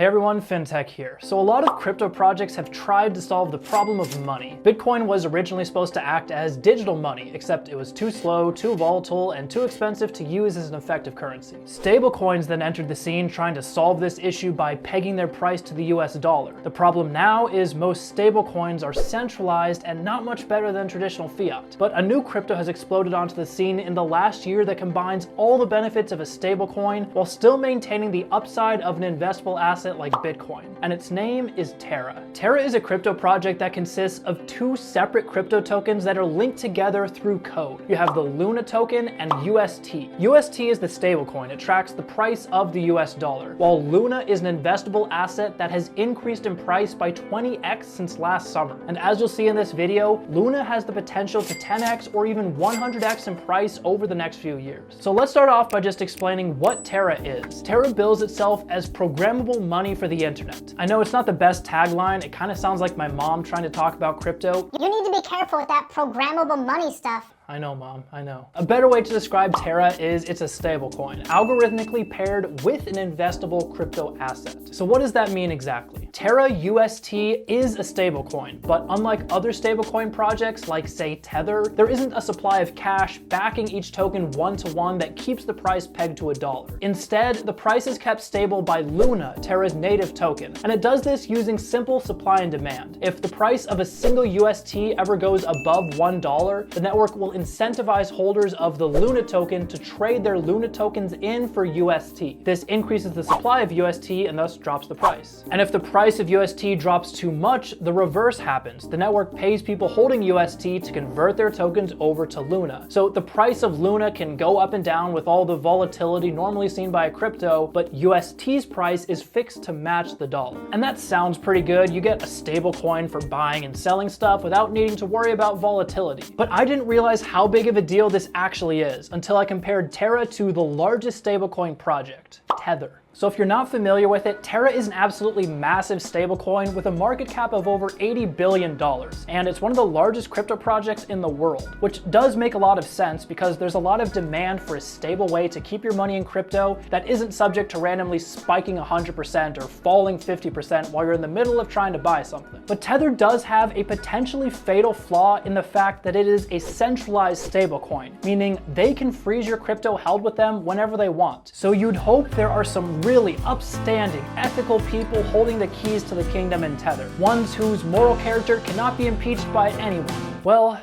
Hey everyone, FinTech here. So a lot of crypto projects have tried to solve the problem of money. Bitcoin was originally supposed to act as digital money, except it was too slow, too volatile, and too expensive to use as an effective currency. Stablecoins then entered the scene trying to solve this issue by pegging their price to the US dollar. The problem now is most stablecoins are centralized and not much better than traditional fiat. But a new crypto has exploded onto the scene in the last year that combines all the benefits of a stablecoin while still maintaining the upside of an investable asset like Bitcoin, and its name is Terra. Terra is a crypto project that consists of two separate crypto tokens that are linked together through code. You have the LUNA token and UST. UST is the stablecoin. It tracks the price of the US dollar, while LUNA is an investable asset that has increased in price by 20x since last summer. And as you'll see in this video, LUNA has the potential to 10x or even 100x in price over the next few years. So let's start off by just explaining what Terra is. Terra bills itself as programmable money for the internet. I know it's not the best tagline. It kind of sounds like my mom trying to talk about crypto. You need to be careful with that programmable money stuff. I know, Mom, I know. A better way to describe Terra is it's a stablecoin, algorithmically paired with an investable crypto asset. So what does that mean exactly? Terra UST is a stablecoin, but unlike other stablecoin projects like, say, Tether, there isn't a supply of cash backing each token one-to-one that keeps the price pegged to $1. Instead, the price is kept stable by LUNA, Terra's native token, and it does this using simple supply and demand. If the price of a single UST ever goes above $1, the network will incentivize holders of the LUNA token to trade their LUNA tokens in for UST. This increases the supply of UST and thus drops the price. And if the price of UST drops too much, the reverse happens. The network pays people holding UST to convert their tokens over to LUNA. So the price of LUNA can go up and down with all the volatility normally seen by a crypto, but UST's price is fixed to match the dollar. And that sounds pretty good. You get a stable coin for buying and selling stuff without needing to worry about volatility. But I didn't realize how big of a deal this actually is until I compared Terra to the largest stablecoin project, Tether. So if you're not familiar with it, Terra is an absolutely massive stablecoin with a market cap of over $80 billion, and it's one of the largest crypto projects in the world, which does make a lot of sense because there's a lot of demand for a stable way to keep your money in crypto that isn't subject to randomly spiking 100% or falling 50% while you're in the middle of trying to buy something. But Tether does have a potentially fatal flaw in the fact that it is a centralized stablecoin, meaning they can freeze your crypto held with them whenever they want. So you'd hope there are some really upstanding, ethical people holding the keys to the kingdom in Tether, ones whose moral character cannot be impeached by anyone. Well,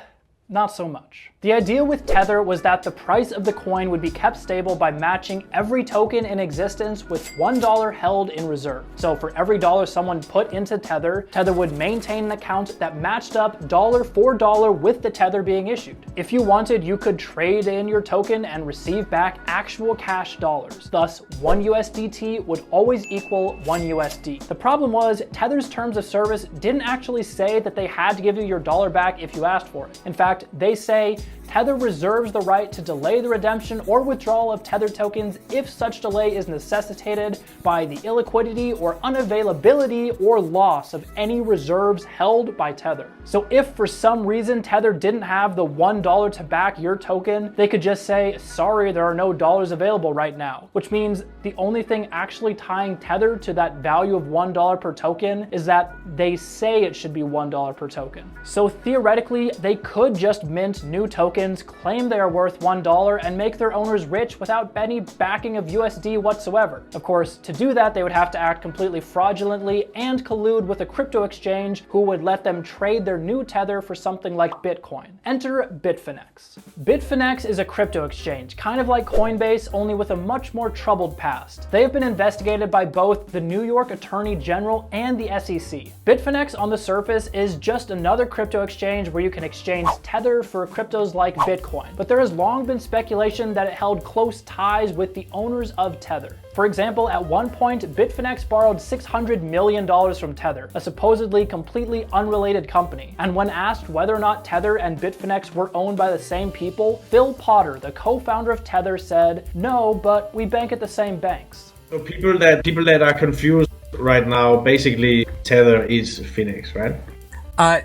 not so much. The idea with Tether was that the price of the coin would be kept stable by matching every token in existence with $1 held in reserve. So for every dollar someone put into Tether, Tether would maintain an account that matched up dollar for dollar with the Tether being issued. If you wanted, you could trade in your token and receive back actual cash dollars. Thus, 1 USDT would always equal 1 USD. The problem was Tether's terms of service didn't actually say that they had to give you your dollar back if you asked for it. In fact, they say Tether reserves the right to delay the redemption or withdrawal of Tether tokens if such delay is necessitated by the illiquidity or unavailability or loss of any reserves held by Tether. So if for some reason Tether didn't have the $1 to back your token, they could just say, sorry, there are no dollars available right now, which means the only thing actually tying Tether to that value of $1 per token is that they say it should be $1 per token. So theoretically, they could just mint new tokens, claim they are worth $1, and make their owners rich without any backing of USD whatsoever. Of course, to do that, they would have to act completely fraudulently and collude with a crypto exchange who would let them trade their new Tether for something like Bitcoin. Enter Bitfinex. Bitfinex is a crypto exchange, kind of like Coinbase, only with a much more troubled past. They have been investigated by both the New York Attorney General and the SEC. Bitfinex on the surface is just another crypto exchange where you can exchange Tether for cryptos like Bitcoin, but there has long been speculation that it held close ties with the owners of Tether. For example, at one point, Bitfinex borrowed $600 million from Tether, a supposedly completely unrelated company. And when asked whether or not Tether and Bitfinex were owned by the same people, Phil Potter, the co-founder of Tether, said, "No, but we bank at the same banks." So people that are confused right now, basically Tether is Finex, right?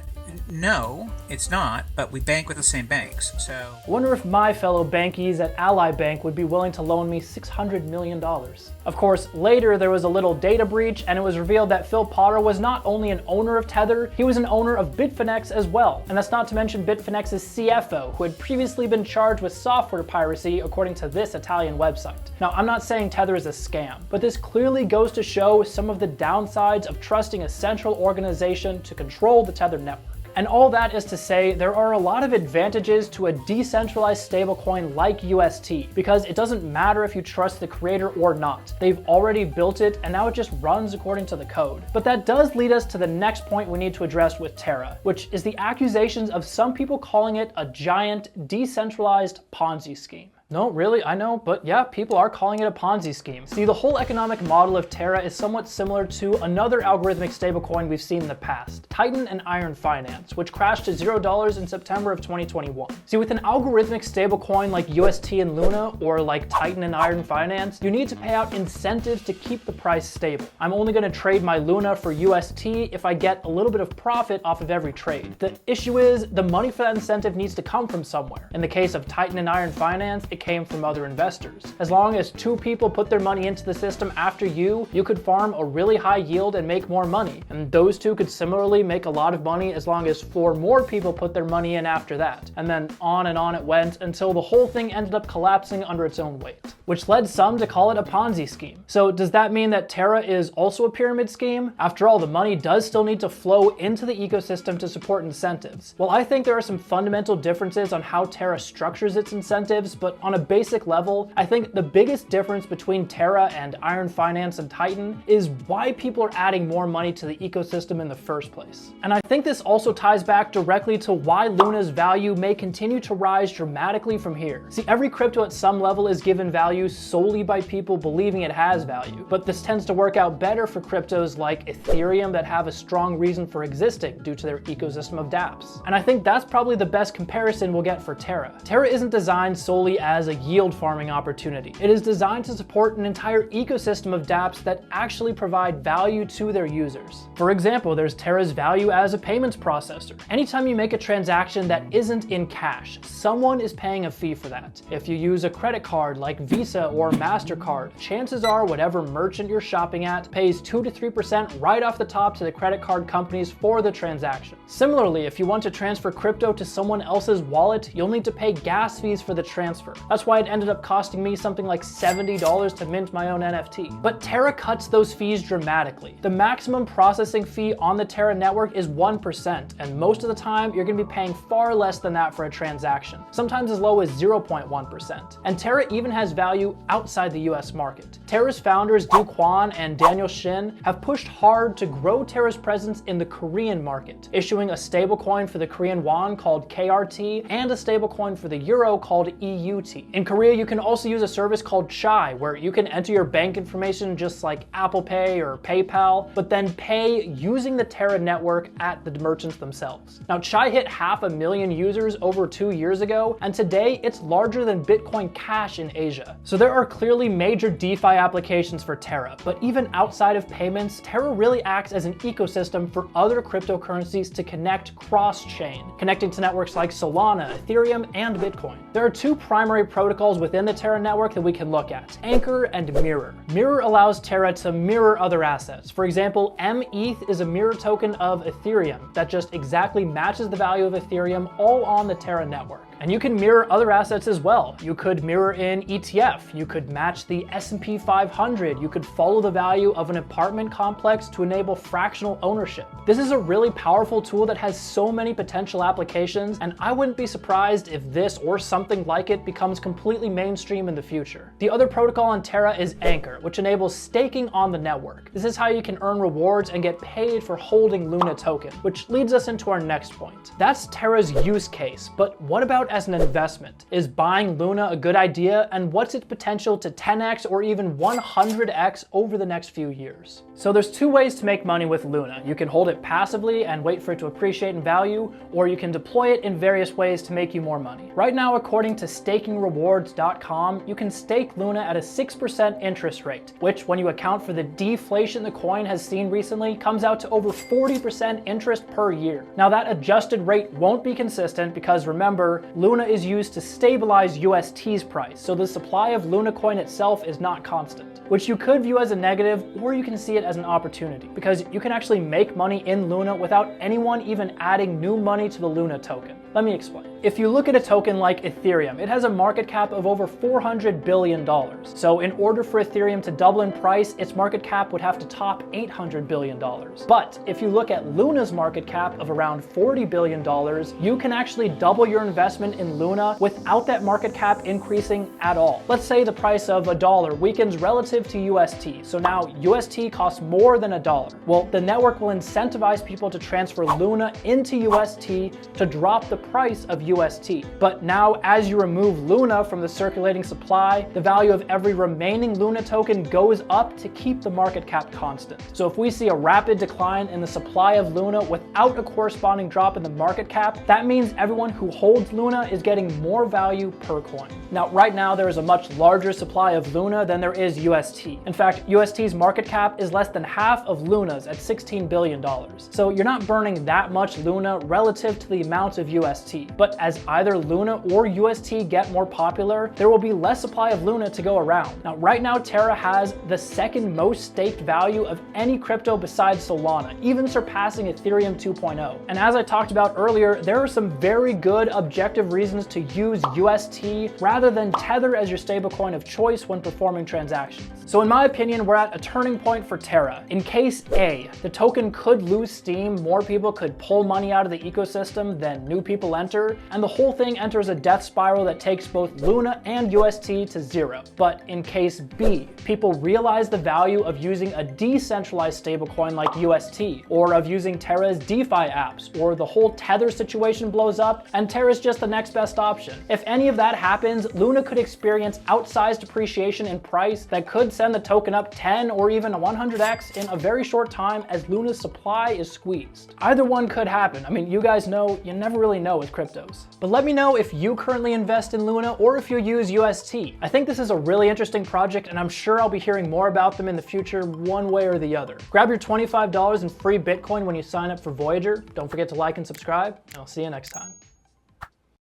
No. It's not, but we bank with the same banks, so... I wonder if my fellow bankies at Ally Bank would be willing to loan me $600 million. Of course, later there was a little data breach, and it was revealed that Phil Potter was not only an owner of Tether, he was an owner of Bitfinex as well. And that's not to mention Bitfinex's CFO, who had previously been charged with software piracy according to this Italian website. Now, I'm not saying Tether is a scam, but this clearly goes to show some of the downsides of trusting a central organization to control the Tether network. And all that is to say, there are a lot of advantages to a decentralized stablecoin like UST, because it doesn't matter if you trust the creator or not. They've already built it, and now it just runs according to the code. But that does lead us to the next point we need to address with Terra, which is the accusations of some people calling it a giant decentralized Ponzi scheme. No, really, I know, but yeah, people are calling it a Ponzi scheme. See, the whole economic model of Terra is somewhat similar to another algorithmic stablecoin we've seen in the past, Titan and IronFinance, which crashed to $0 in September of 2021. See, with an algorithmic stablecoin like UST and LUNA, or like Titan and IronFinance, you need to pay out incentives to keep the price stable. I'm only going to trade my LUNA for UST if I get a little bit of profit off of every trade. The issue is, the money for that incentive needs to come from somewhere. In the case of Titan and IronFinance, it came from other investors. As long as 2 people put their money into the system after you could farm a really high yield and make more money. And those 2 could similarly make a lot of money as long as 4 more people put their money in after that. And then on it went until the whole thing ended up collapsing under its own weight, which led some to call it a Ponzi scheme. So does that mean that Terra is also a pyramid scheme? After all, the money does still need to flow into the ecosystem to support incentives. Well, I think there are some fundamental differences on how Terra structures its incentives, but on a basic level, I think the biggest difference between Terra and IronFinance and Titan is why people are adding more money to the ecosystem in the first place. And I think this also ties back directly to why Luna's value may continue to rise dramatically from here. See, every crypto at some level is given value solely by people believing it has value, but this tends to work out better for cryptos like Ethereum that have a strong reason for existing due to their ecosystem of dApps. And I think that's probably the best comparison we'll get for Terra. Terra isn't designed solely as a yield farming opportunity. It is designed to support an entire ecosystem of dApps that actually provide value to their users. For example, there's Terra's value as a payments processor. Anytime you make a transaction that isn't in cash, someone is paying a fee for that. If you use a credit card like Visa or MasterCard, chances are whatever merchant you're shopping at pays 2 to 3% right off the top to the credit card companies for the transaction. Similarly, if you want to transfer crypto to someone else's wallet, you'll need to pay gas fees for the transfer. That's why it ended up costing me something like $70 to mint my own NFT. But Terra cuts those fees dramatically. The maximum processing fee on the Terra network is 1%, and most of the time you're going to be paying far less than that for a transaction, sometimes as low as 0.1%. And Terra even has value outside the US market. Terra's founders Do Kwon and Daniel Shin have pushed hard to grow Terra's presence in the Korean market, issuing a stablecoin for the Korean won called KRT and a stablecoin for the euro called EUT. In Korea, you can also use a service called Chai, where you can enter your bank information just like Apple Pay or PayPal, but then pay using the Terra network at the merchants themselves. Now, Chai hit 500,000 users over 2 years ago, and today it's larger than Bitcoin Cash in Asia. So there are clearly major DeFi applications for Terra, but even outside of payments, Terra really acts as an ecosystem for other cryptocurrencies to connect cross-chain, connecting to networks like Solana, Ethereum, and Bitcoin. There are 2 primary protocols within the Terra network that we can look at: Anchor and Mirror. Mirror allows Terra to mirror other assets. For example, METH is a mirror token of Ethereum that just exactly matches the value of Ethereum all on the Terra network. And you can mirror other assets as well. You could mirror in ETF, you could match the S&P 500, you could follow the value of an apartment complex to enable fractional ownership. This is a really powerful tool that has so many potential applications, and I wouldn't be surprised if this or something like it becomes completely mainstream in the future. The other protocol on Terra is Anchor, which enables staking on the network. This is how you can earn rewards and get paid for holding LUNA token, which leads us into our next point. That's Terra's use case, but what about as an investment? Is buying Luna a good idea, and what's its potential to 10x or even 100x over the next few years? So there's two ways to make money with Luna. You can hold it passively and wait for it to appreciate in value, or you can deploy it in various ways to make you more money. Right now, according to stakingrewards.com, you can stake Luna at a 6% interest rate, which when you account for the deflation the coin has seen recently, comes out to over 40% interest per year. Now that adjusted rate won't be consistent because remember, Luna is used to stabilize UST's price, so the supply of Luna coin itself is not constant, which you could view as a negative, or you can see it as an opportunity, because you can actually make money in Luna without anyone even adding new money to the Luna token. Let me explain. If you look at a token like Ethereum, it has a market cap of over $400 billion. So in order for Ethereum to double in price, its market cap would have to top $800 billion. But if you look at Luna's market cap of around $40 billion, you can actually double your investment in Luna without that market cap increasing at all. Let's say the price of $1 weakens relative to UST. So now UST costs more than $1. Well, the network will incentivize people to transfer Luna into UST to drop the price of UST. But now as you remove Luna from the circulating supply, the value of every remaining Luna token goes up to keep the market cap constant. So if we see a rapid decline in the supply of Luna without a corresponding drop in the market cap, that means everyone who holds Luna is getting more value per coin. Now, right now there is a much larger supply of Luna than there is UST. In fact, UST's market cap is less than half of Luna's at $16 billion. So you're not burning that much Luna relative to the amount of UST. But as either Luna or UST get more popular, there will be less supply of Luna to go around. Now, right now, Terra has the second most staked value of any crypto besides Solana, even surpassing Ethereum 2.0. And as I talked about earlier, there are some very good objective reasons to use UST rather than Tether as your stablecoin of choice when performing transactions. So in my opinion, we're at a turning point for Terra. In case A, the token could lose steam, more people could pull money out of the ecosystem than new people enter, and the whole thing enters a death spiral that takes both Luna and UST to zero. But in case B, people realize the value of using a decentralized stablecoin like UST, or of using Terra's DeFi apps, or the whole Tether situation blows up, and Terra's just the next best option. If any of that happens, Luna could experience outsized appreciation in price that could send the token up 10 or even 100x in a very short time as Luna's supply is squeezed. Either one could happen. I mean, you guys know, you never really know with cryptos. But let me know if you currently invest in Luna or if you use UST. I think this is a really interesting project, and I'm sure I'll be hearing more about them in the future one way or the other. Grab your $25 in free Bitcoin when you sign up for Voyager. Don't forget to like and subscribe, and I'll see you next time.